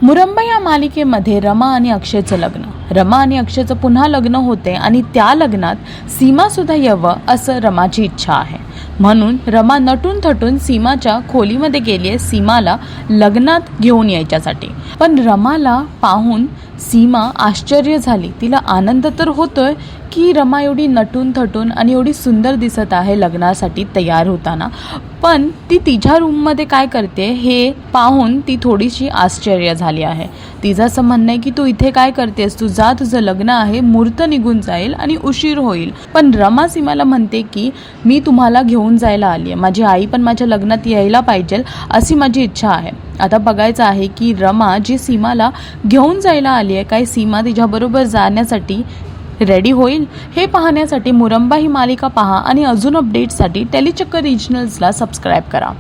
मुरंबा या मालिकेमध्ये रमा आणि अक्षयचं लग्न. रमा आणि अक्षयचं पुन्हा लग्न होते आणि त्या लग्नात सीमा सुद्धा यावं असं रमाची इच्छा आहे. म्हणून रमा नटून थटून सीमाच्या खोलीमध्ये गेली आहे सीमाला लग्नात घेऊन यायच्यासाठी. पण रमाला पाहून सीमा आश्चर्य झाली. तिला आनंद तर होतोय की रमा एवढी नटून थटून आणि एवढी सुंदर दिसत आहे लग्नासाठी तयार होताना, पण ती तिच्या रूममध्ये काय करते हे पाहून ती थोडीशी आश्चर्य झाली आहे. तिचं असं म्हणणं आहे की तू इथे काय करतेस, तू जा, तुझं लग्न आहे, मुहूर्त निघून जाईल आणि उशीर होईल. पण रमा सीमाला म्हणते की मी तुम्हाला घेऊन जायला आली आहे, माझी आई पण माझ्या लग्नात यायला पाहिजे अशी माझी इच्छा आहे. आता बघायचं आहे की रमा जी सीमाला घेऊन जायला आली आहे, काय सीमा तिच्याबरोबर जाण्यासाठी रेडी होईल हे पाहण्यासाठी मुरंबा ही मालिका पहा आणि अजून अपडेट्ससाठी टेलीचक्कर रिजनल्सला सबस्क्राईब करा.